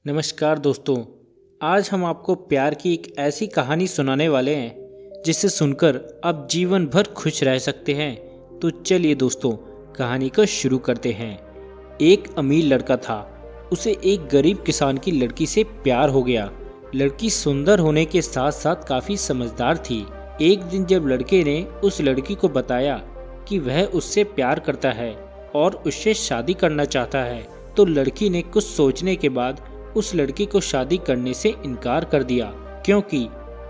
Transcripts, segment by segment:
नमस्कार दोस्तों। आज हम आपको प्यार की एक ऐसी कहानी सुनाने वाले हैं जिसे सुनकर आप जीवन भर खुश रह सकते हैं। तो चलिए दोस्तों, कहानी को शुरू करते हैं। एक अमीर लड़का था। उसे एक गरीब किसान की लड़की से प्यार हो गया। लड़की सुंदर होने के साथ साथ काफ़ी समझदार थी। एक दिन जब लड़के ने उस लड़की को बताया कि वह उससे प्यार करता है और उससे शादी करना चाहता है, तो लड़की ने कुछ सोचने के बाद उस लड़की को शादी करने से इनकार कर दिया, क्योंकि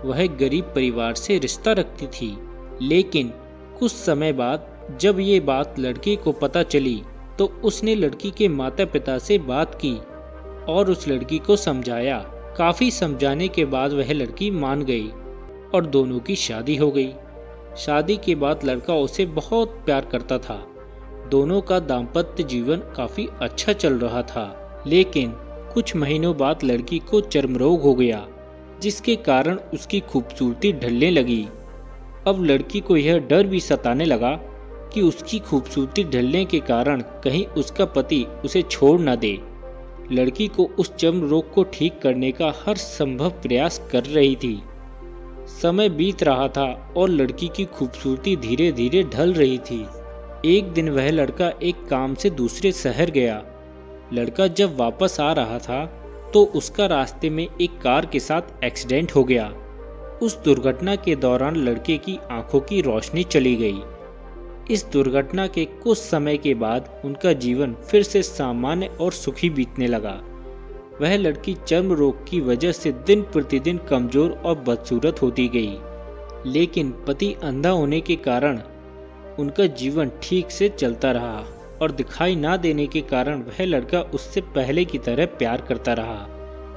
वह गरीब परिवार से रिश्ता रखती थी। लेकिन कुछ समय बाद जब ये बात लड़की को पता चली, तो उसने लड़की के माता पिता से बात की और उस लड़की को समझाया। काफ़ी समझाने के बाद वह लड़की मान गई और दोनों की शादी हो गई। शादी के बाद लड़का उसे बहुत प्यार करता था। दोनों का दाम्पत्य जीवन काफ़ी अच्छा चल रहा था। लेकिन कुछ महीनों बाद लड़की को चर्म रोग हो गया, जिसके कारण उसकी खूबसूरती ढलने लगी। अब लड़की को यह डर भी सताने लगा कि उसकी खूबसूरती ढलने के कारण कहीं उसका पति उसे छोड़ न दे। लड़की को उस चर्म रोग को ठीक करने का हर संभव प्रयास कर रही थी। समय बीत रहा था और लड़की की खूबसूरती धीरे धीरे ढल रही थी। एक दिन वह लड़का एक काम से दूसरे शहर गया। लड़का जब वापस आ रहा था तो उसका रास्ते में एक कार के साथ एक्सीडेंट हो गया। उस दुर्घटना के दौरान लड़के की आंखों की रोशनी चली गई। इस दुर्घटना के कुछ समय के बाद उनका जीवन फिर से सामान्य और सुखी बीतने लगा। वह लड़की चर्म रोग की वजह से दिन प्रतिदिन कमजोर और बदसूरत होती गई, लेकिन पति अंधा होने के कारण उनका जीवन ठीक से चलता रहा और दिखाई ना देने के कारण वह लड़का उससे पहले की तरह प्यार करता रहा।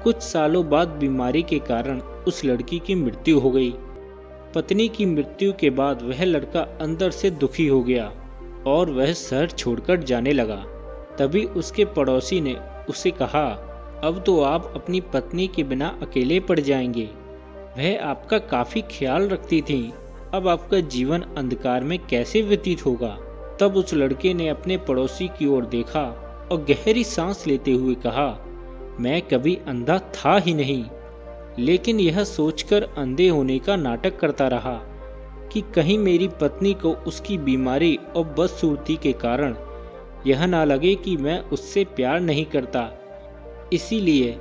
कुछ सालों बाद बीमारी के कारण उस लड़की की मृत्यु हो गई। पत्नी की मृत्यु के बाद वह लड़का अंदर से दुखी हो गया और वह शहर छोड़कर जाने लगा। तभी उसके पड़ोसी ने उसे कहा, अब तो आप अपनी पत्नी के बिना अकेले पड़ जाएंगे। वह आपका काफ़ी ख्याल रखती थी। अब आपका जीवन अंधकार में कैसे व्यतीत होगा। तब उस लड़के ने अपने पड़ोसी की ओर देखा और गहरी सांस लेते हुए कहा, मैं कभी अंधा था ही नहीं, लेकिन यह सोचकर अंधे होने का नाटक करता रहा कि कहीं मेरी पत्नी को उसकी बीमारी और बदसूरती के कारण यह ना लगे कि मैं उससे प्यार नहीं करता। इसीलिए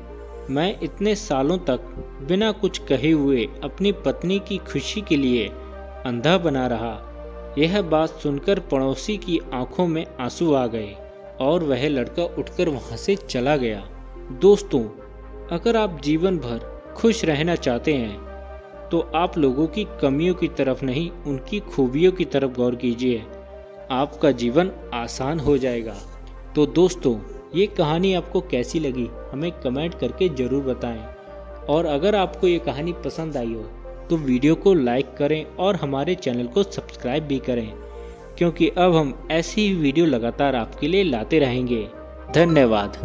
मैं इतने सालों तक बिना कुछ कहे हुए अपनी पत्नी की खुशी के लिए अंधा बना रहा। यह बात सुनकर पड़ोसी की आंखों में आंसू आ गए और वह लड़का उठकर वहां से चला गया। दोस्तों, अगर आप जीवन भर खुश रहना चाहते हैं तो आप लोगों की कमियों की तरफ नहीं, उनकी खूबियों की तरफ गौर कीजिए। आपका जीवन आसान हो जाएगा। तो दोस्तों, ये कहानी आपको कैसी लगी हमें कमेंट करके ज़रूर बताएं। और अगर आपको ये कहानी पसंद आई हो तो वीडियो को लाइक करें और हमारे चैनल को सब्सक्राइब भी करें, क्योंकि अब हम ऐसी ही वीडियो लगातार आपके लिए लाते रहेंगे। धन्यवाद।